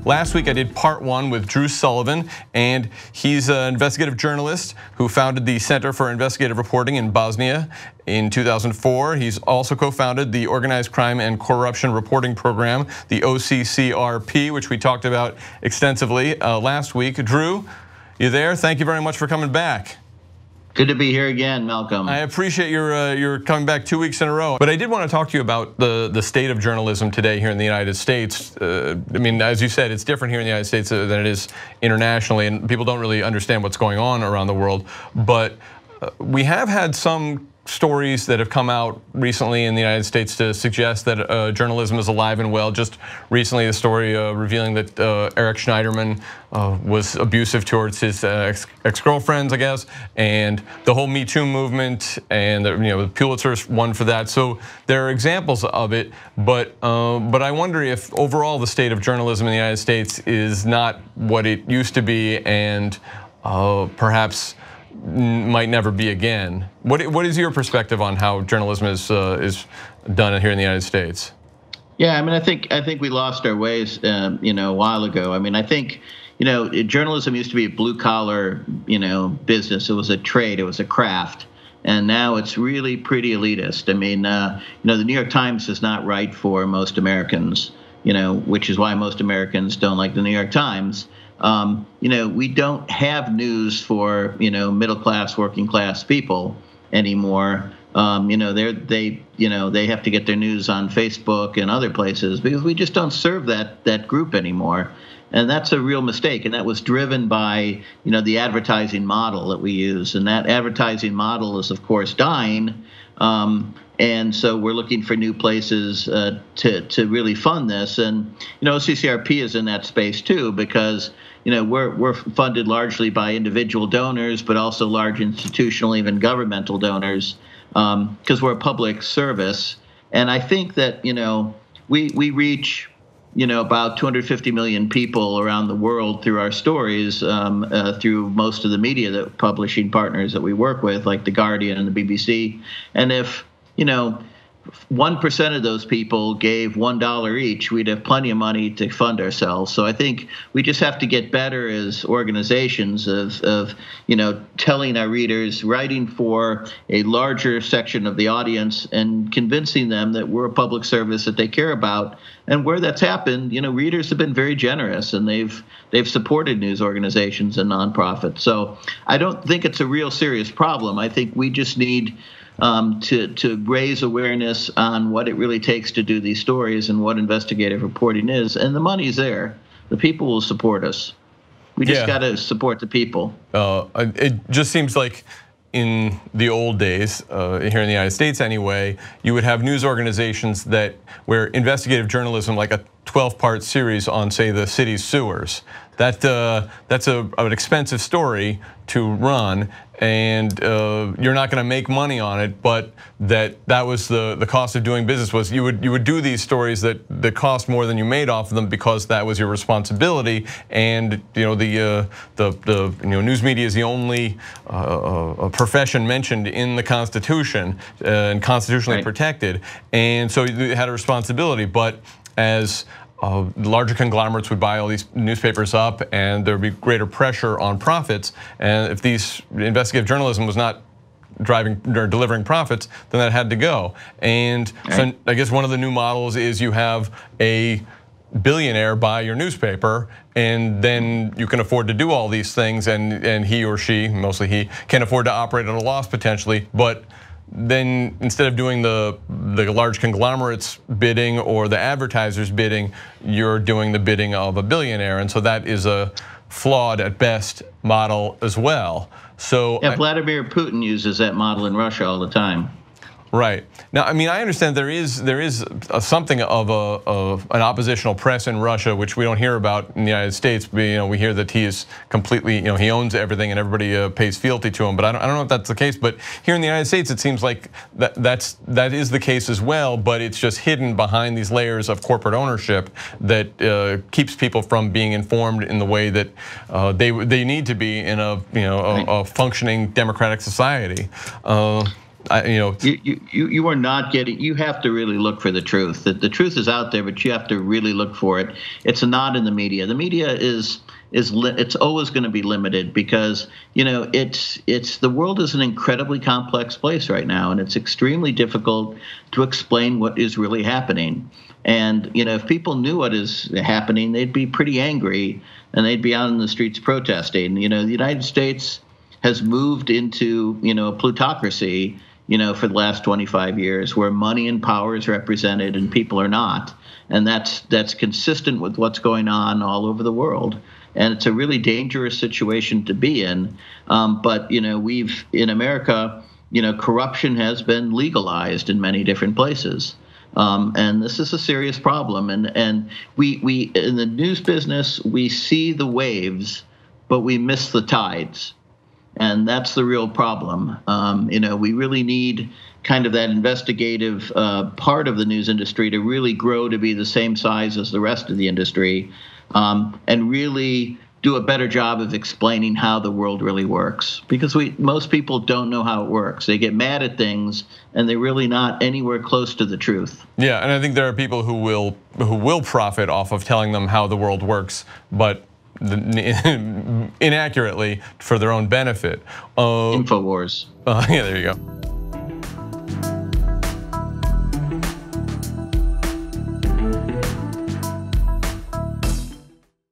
last week I did part 1 with Drew Sullivan, and he's an investigative journalist who founded the Center for Investigative Reporting in Bosnia in 2004. He's also co-founded the Organized Crime and Corruption Reporting Program, the OCCRP, which we talked about extensively last week. Drew, you there? Thank you very much for coming back. Good to be here again, Malcolm. I appreciate your coming back 2 weeks in a row. But I did want to talk to you about the state of journalism today here in the United States. I mean, as you said, it's different here in the United States than it is internationally, and people don't really understand what's going on around the world. But we have had some stories that have come out recently in the United States to suggest that journalism is alive and well. Just recently, the story revealing that Eric Schneiderman was abusive towards his ex-girlfriends, I guess, and the whole Me Too movement, and the Pulitzer's won for that. So there are examples of it, but I wonder if overall the state of journalism in the United States is not what it used to be, and perhaps might never be again. What is your perspective on how journalism is done here in the United States? Yeah, I mean, I think we lost our ways, a while ago. I mean, I think, journalism used to be a blue collar, business. It was a trade. It was a craft. And now it's really pretty elitist. I mean, the New York Times is not right for most Americans, which is why most Americans don't like the New York Times. We don't have news for, middle class, working class people anymore. They have to get their news on Facebook and other places because we just don't serve that group anymore. And that's a real mistake. And that was driven by, the advertising model that we use. And that advertising model is, of course, dying. And so we're looking for new places to really fund this. And, OCCRP is in that space, too, because, we're funded largely by individual donors, but also large institutional, even governmental donors, because we're a public service. And I think that, we reach, about 250 million people around the world through our stories, through most of the media that publishing partners that we work with, like The Guardian and the BBC. And if, 1% of those people gave $1 each, we'd have plenty of money to fund ourselves. So I think we just have to get better as organizations of telling our readers, writing for a larger section of the audience and convincing them that we're a public service that they care about. And where that's happened, readers have been very generous, and they've supported news organizations and nonprofits. So I don't think it's a real serious problem. I think we just need to raise awareness on what it really takes to do these stories and what investigative reporting is. And the money's there. The people will support us. We just got to support the people. It just seems like in the old days, here in the United States anyway, you would have news organizations where investigative journalism, like a 12-part series on, say, the city's sewers. That's an expensive story to run, and you're not going to make money on it. But that was the cost of doing business. Was you would do these stories that cost more than you made off of them because that was your responsibility. And the news media is the only profession mentioned in the Constitution and constitutionally protected, and so you had a responsibility. But as larger conglomerates would buy all these newspapers up, and there would be greater pressure on profits. And if these investigative journalism was not driving or delivering profits, then that had to go. And so I guess one of the new models is you have a billionaire buy your newspaper, and then you can afford to do all these things, and he or she, mostly he, can afford to operate at a loss potentially. But then instead of doing the large conglomerates bidding or the advertisers bidding, you're doing the bidding of a billionaire. And so that is a flawed at best model as well. So yeah, Vladimir Putin uses that model in Russia all the time. Right. Now, I mean, I understand there is something of an oppositional press in Russia, which we don't hear about in the United States. We hear that he is completely, he owns everything and everybody pays fealty to him. But I don't know if that's the case. But here in the United States, it seems like that is the case as well. But it's just hidden behind these layers of corporate ownership that keeps people from being informed in the way that they need to be in a functioning democratic society. You are not getting. You have to really look for the truth. The truth is out there, but you have to really look for it. It's not in the media. The media is it's always going to be limited because it's the world is an incredibly complex place right now, and it's extremely difficult to explain what is really happening. And if people knew what is happening, they'd be pretty angry and they'd be out in the streets protesting. The United States has moved into a plutocracy for the last 25 years, where money and power is represented and people are not, and that's consistent with what's going on all over the world. And it's a really dangerous situation to be in. But we've in America, corruption has been legalized in many different places. And this is a serious problem. And we in the news business, we see the waves, but we miss the tides. And that's the real problem. We really need kind of that investigative part of the news industry to really grow to be the same size as the rest of the industry, and really do a better job of explaining how the world really works. Because most people don't know how it works. They get mad at things, and they're really not anywhere close to the truth. Yeah, and I think there are people who will profit off of telling them how the world works, but inaccurately for their own benefit. InfoWars. Yeah, there you go.